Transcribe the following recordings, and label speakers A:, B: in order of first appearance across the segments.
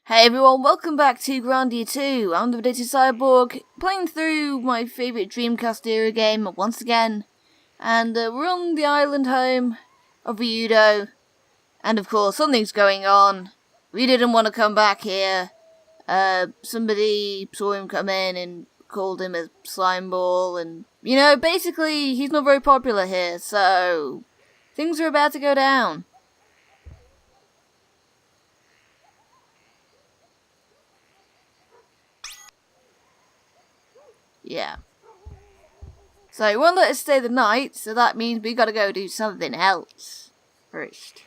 A: Hey everyone, welcome back to Grandia 2. I'm the PredictedCyborg, playing through my favourite Dreamcast era game once again. And we're on the island home of Ryudo. And of course, something's going on. We didn't want to come back here. Somebody saw him come in and called him a slime ball. And, basically, he's not very popular here. So, things are about to go down. Yeah. So he won't let us stay the night, so that means we gotta go do something else first.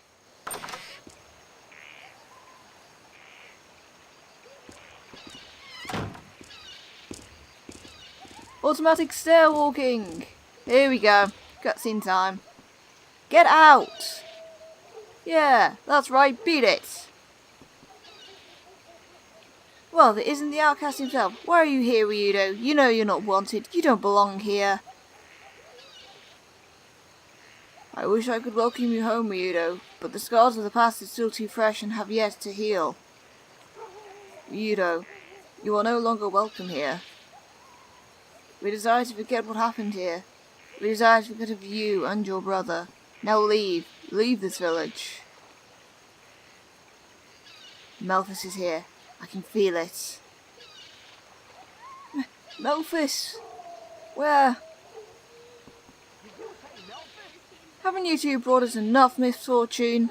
A: Automatic stair walking. Here we go. Cutscene time. Get out! Yeah, that's right, beat it! Well, it isn't the outcast himself. Why are you here, Ryudo? You know you're not wanted. You don't belong here. I wish I could welcome you home, Ryudo, but the scars of the past are still too fresh and have yet to heal. Ryudo, you are no longer welcome here. We desire to forget what happened here. We desire to forget of you and your brother. Now leave. Leave this village. Melfice is here. I can feel it. Melfice! Where? Haven't you two brought us enough misfortune?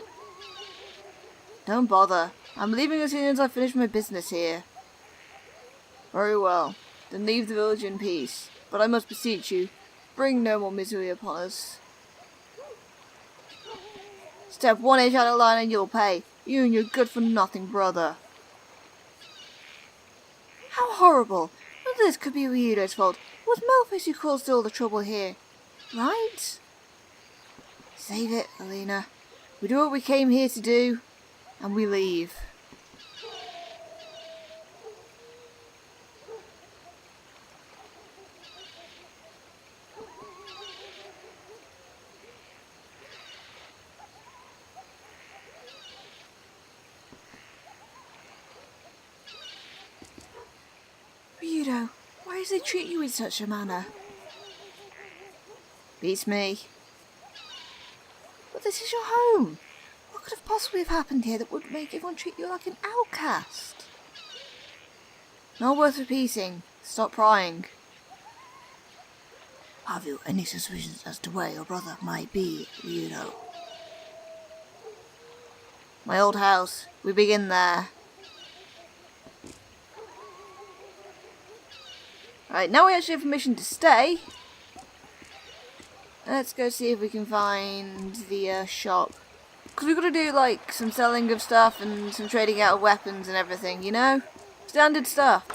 A: Don't bother. I'm leaving as soon as I finish my business here. Very well. Then leave the village in peace. But I must beseech you, bring no more misery upon us. Step 1 inch out of line and you'll pay. You and your good-for-nothing brother. How horrible! None of this could be Ryudo's fault. It was Melfice who caused all the trouble here. Right? Save it, Alina. We do what we came here to do, and we leave. Ryudo, why does they treat you in such a manner? Beats me. But this is your home. What could have possibly have happened here that would make everyone treat you like an outcast? Not worth repeating. Stop prying. Have you any suspicions as to where your brother might be, Ryudo? My old house. We begin there. Right, now we actually have permission to stay. Let's go see if we can find the shop. Because we've got to do like some selling of stuff and some trading out of weapons and everything, you know? Standard stuff.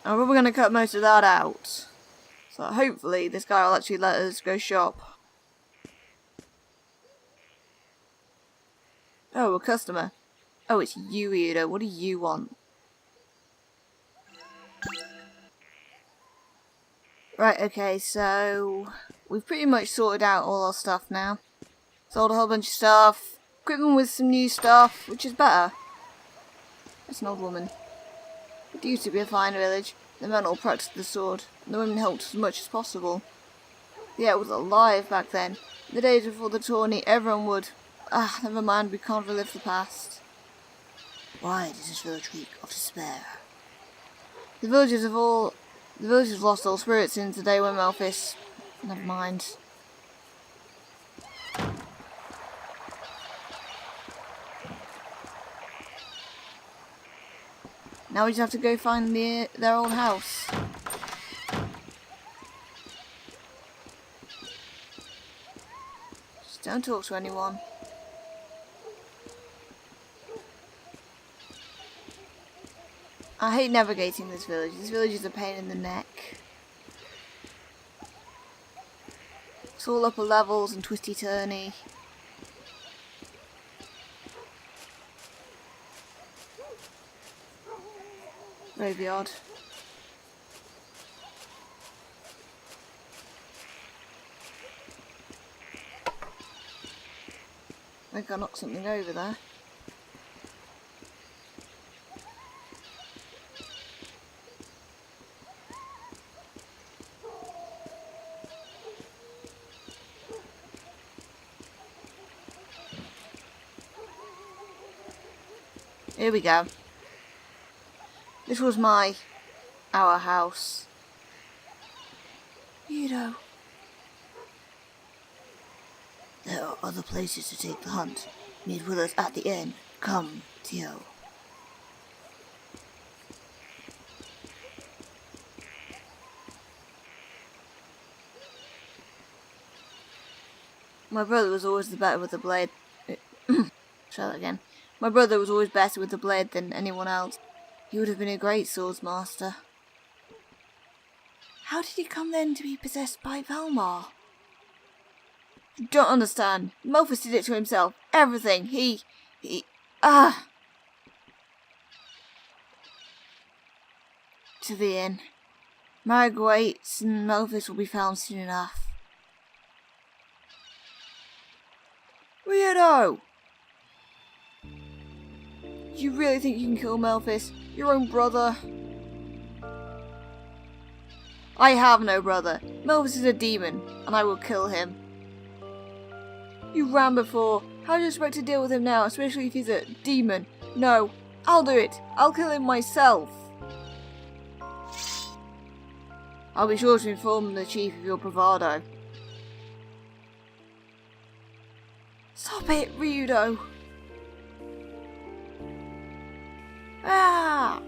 A: And we're probably going to cut most of that out. So hopefully this guy will actually let us go shop. Oh, a customer. Oh, it's you, Ryudo. What do you want? Right, okay, so we've pretty much sorted out all our stuff now. Sold a whole bunch of stuff, equipment with some new stuff, which is better. That's an old woman. It used to be a fine village. The men all practiced the sword, and the women helped as much as possible. Yeah, it was alive back then. In the days before the tourney, everyone would. Never mind, we can't relive the past. Why does this village reek of despair? The villagers have lost all spirit since the day when Melfice... Never mind. Now we just have to go find their old house. Just don't talk to anyone. I hate navigating this village. This village is a pain in the neck. It's all upper levels and twisty-turny. Graveyard. I think I knocked something over there. Here we go. This was our house. Ryudo. There are other places to take the hunt. Meet with us at the inn. Come, Theo. My brother was always the better with the blade. Try that again. My brother was always better with the blade than anyone else. He would have been a great swordsmaster. How did he come then to be possessed by Valmar? You don't understand. Melfice did it to himself. Everything. To the inn. Marag waits and Melfice will be found soon enough. Ryudo! You really think you can kill Melfice? Your own brother? I have no brother. Melfice is a demon, and I will kill him. You ran before. How do you expect to deal with him now, especially if he's a demon? No, I'll do it. I'll kill him myself. I'll be sure to inform the chief of your bravado. Stop it, Ryudo. Ah!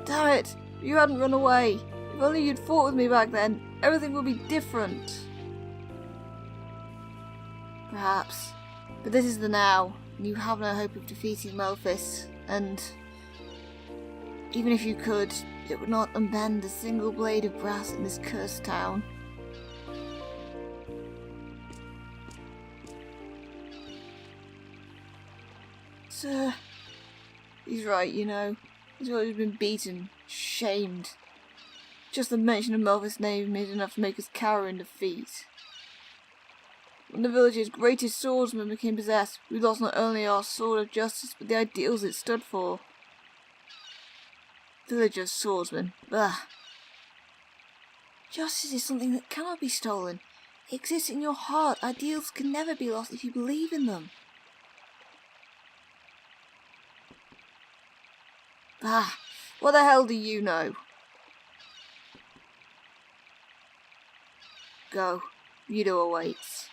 A: Damn it! You hadn't run away. If only you'd fought with me back then, everything would be different. Perhaps. But this is the now, and you have no hope of defeating Melfice, and even if you could, it would not unbend a single blade of brass in this cursed town. Sir, he's right, you know. He's always been beaten, shamed. Just the mention of Melfice's name made enough to make us cower in defeat. When the village's greatest swordsman became possessed, we lost not only our sword of justice, but the ideals it stood for. Villager's swordsman. Ugh. Justice is something that cannot be stolen. It exists in your heart. Ideals can never be lost if you believe in them. Ah, what the hell do you know? Go. Ryudo awaits.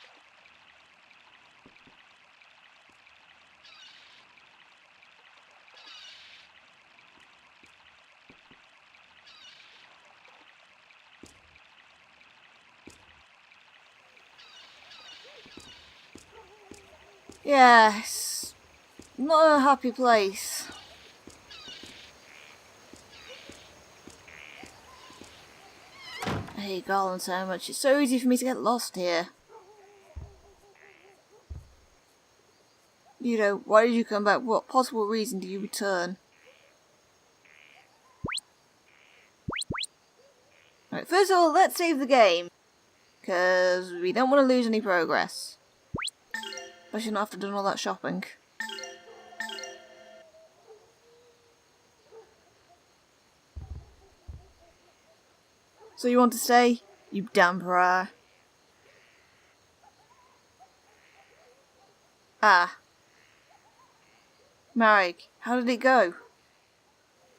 A: Yes, not a happy place. I hate Garland so much. It's so easy for me to get lost here. Ryudo, why did you come back? What possible reason do you return? Right, first of all, let's save the game. Because we don't want to lose any progress. Especially after doing all that shopping. So you want to stay? You damn pariah. Ah. Marek, how did it go?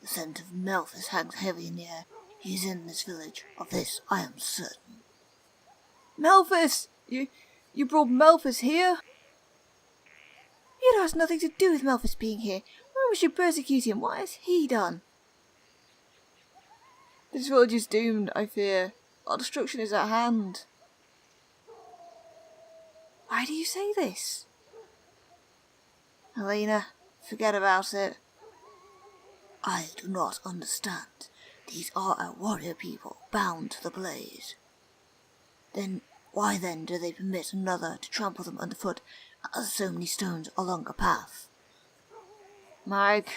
A: The scent of Melfice hangs heavy in the air. He is in this village. Of this I am certain. Melfice! You brought Melfice here? It has nothing to do with Melfice being here. Why would you persecute him? What has he done? This village is doomed, I fear. Our destruction is at hand. Why do you say this? Helena, forget about it. I do not understand. These are our warrior people, bound to the blade. Why then do they permit another to trample them underfoot as so many stones along a path? Mike,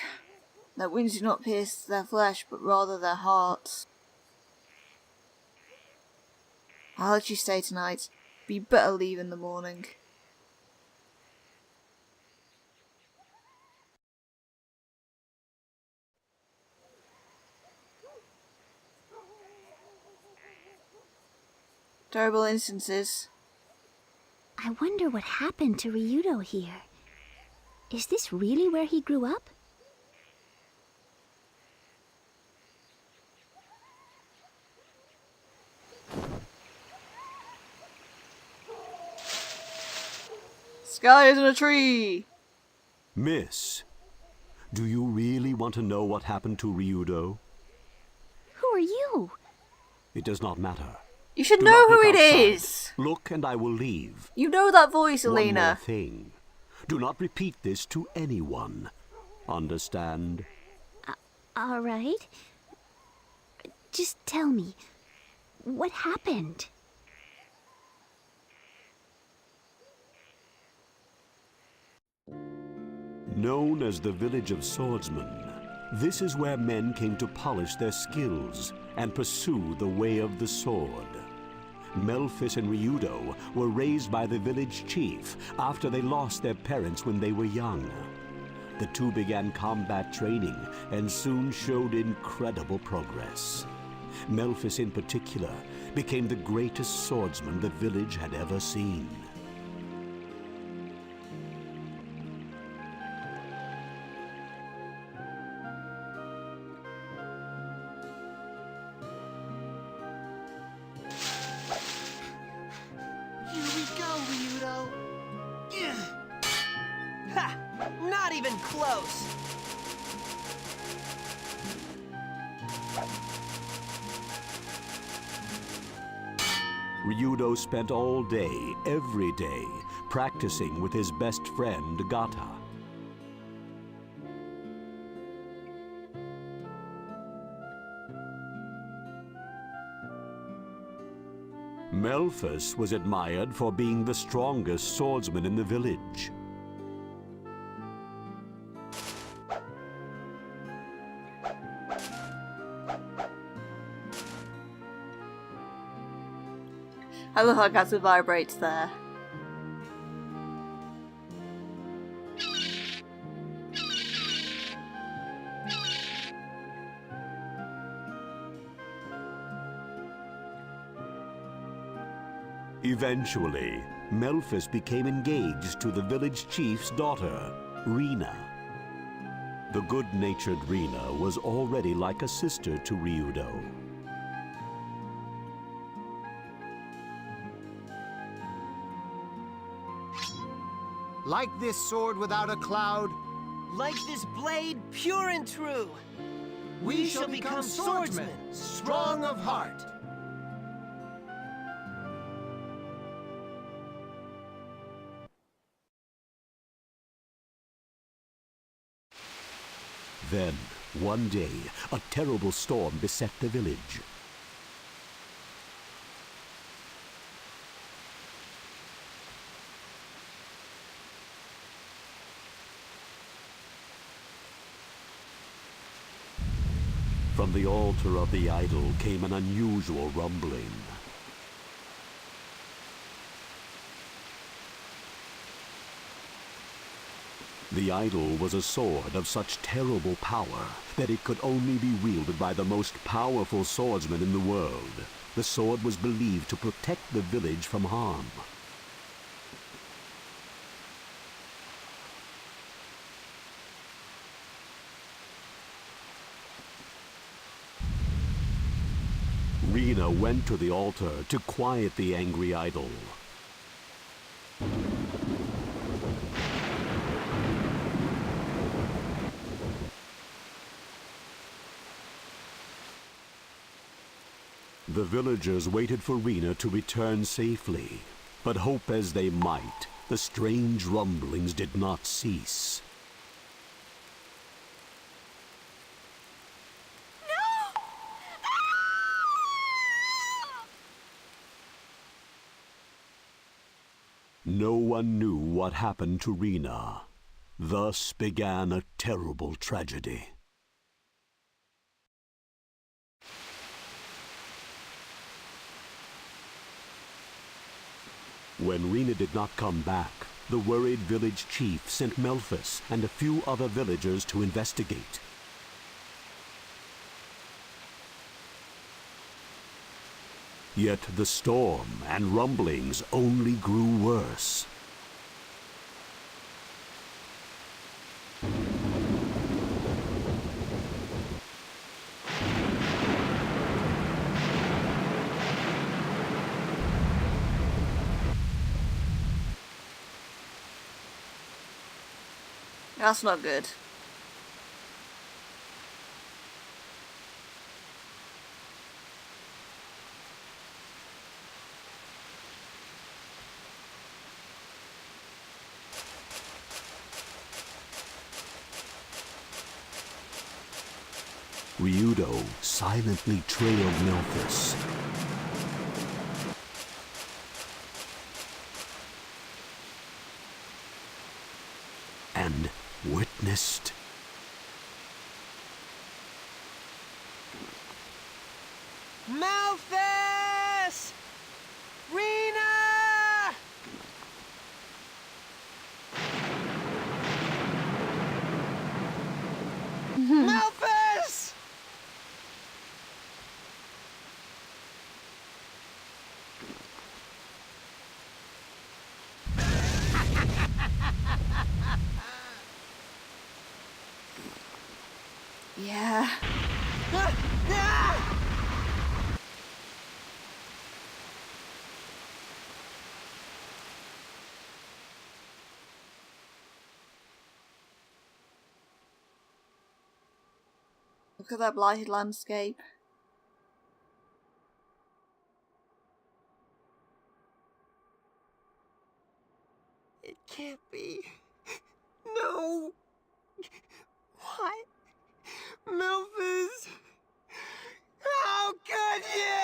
A: their wounds do not pierce their flesh, but rather their hearts. I'll let you stay tonight, but you better leave in the morning. Terrible instances.
B: I wonder what happened to Ryudo here. Is this really where he grew up?
A: Sky is in a tree!
C: Miss, do you really want to know what happened to Ryudo?
B: Who are you?
C: It does not matter.
A: You should
C: Do
A: know
C: not
A: who
C: look
A: it
C: outside.
A: is!
C: Look and I will leave.
A: You know that voice,
C: One more
A: Alina.
C: thing. Do not repeat this to anyone. Understand?
B: All right. Just tell me, what happened?
C: Known as the Village of Swordsmen, this is where men came to polish their skills and pursue the way of the sword. Melfice and Ryudo were raised by the village chief after they lost their parents when they were young. The two began combat training and soon showed incredible progress. Melfice in particular became the greatest swordsman the village had ever seen.
D: Here we go, Ryudo. Ha! Not even close.
C: Ryudo spent all day, every day, practicing with his best friend, Gata. Melfice was admired for being the strongest swordsman in the village.
A: I love how Gata vibrates there.
C: Eventually, Melfice became engaged to the village chief's daughter, Rena. The good-natured Rena was already like a sister to Ryudo.
E: Like this sword without a cloud,
D: Like this blade, pure and true.
E: we shall become swordsmen, strong of heart.
C: Then, one day, a terrible storm beset the village. From the altar of the idol came an unusual rumbling. The idol was a sword of such terrible power that it could only be wielded by the most powerful swordsman in the world. The sword was believed to protect the village from harm. Rena went to the altar to quiet the angry idol. The villagers waited for Rena to return safely, but hope as they might, the strange rumblings did not cease. No one knew what happened to Rena. Thus began a terrible tragedy. When Rena did not come back, the worried village chief sent Melfice and a few other villagers to investigate. Yet the storm and rumblings only grew worse.
A: That's not good.
C: Ryudo silently trailed Melfice. And witnessed
D: Melfice! Rena! Melfice!
A: Yeah. Look at that blighted landscape.
D: It can't be. No. What? Melfice? How could you?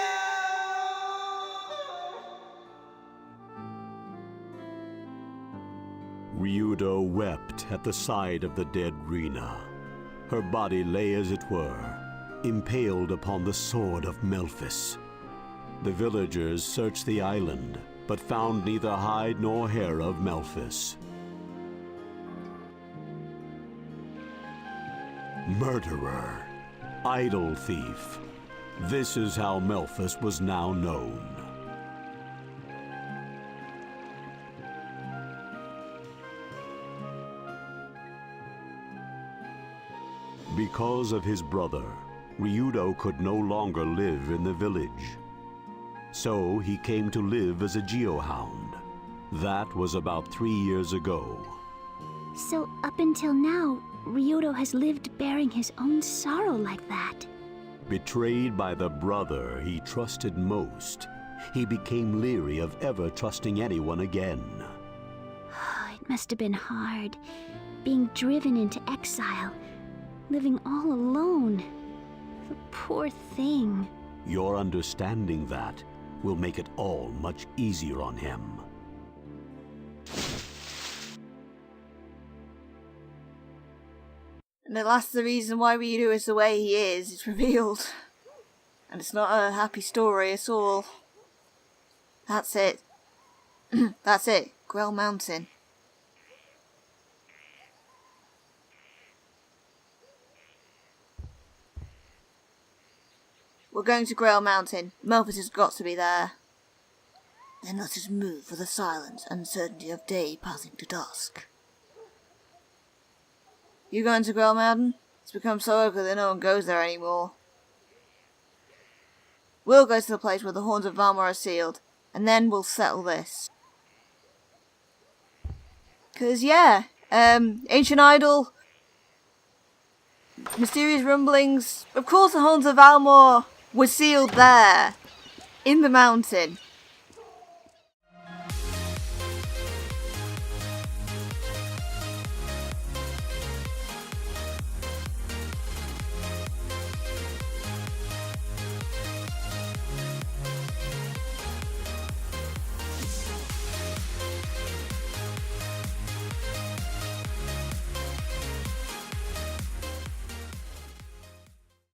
C: Ryudo wept at the side of the dead Rena. Her body lay, as it were, impaled upon the sword of Melfice. The villagers searched the island, but found neither hide nor hair of Melfice. Murderer, idol thief. This is how Melfice was now known. Because of his brother, Ryudo could no longer live in the village. So he came to live as a geohound. That was about 3 years ago.
B: So up until now, Ryudo has lived bearing his own sorrow like that.
C: Betrayed by the brother he trusted most, he became leery of ever trusting anyone again.
B: It must have been hard, being driven into exile, living all alone. The poor thing.
C: Your understanding that will make it all much easier on him.
A: And at last the reason why Ryudo is the way he is revealed. And it's not a happy story at all. That's it. That's it. Grell Mountain. We're going to Grell Mountain. Melfice has got to be there. Then let us move for the silence and certainty of day passing to dusk. You going to Grell Mountain? It's become so ugly that no one goes there anymore. We'll go to the place where the horns of Valmor are sealed, and then we'll settle this. 'Cause yeah, ancient idol, mysterious rumblings. Of course the horns of Valmor were sealed there, in the mountain.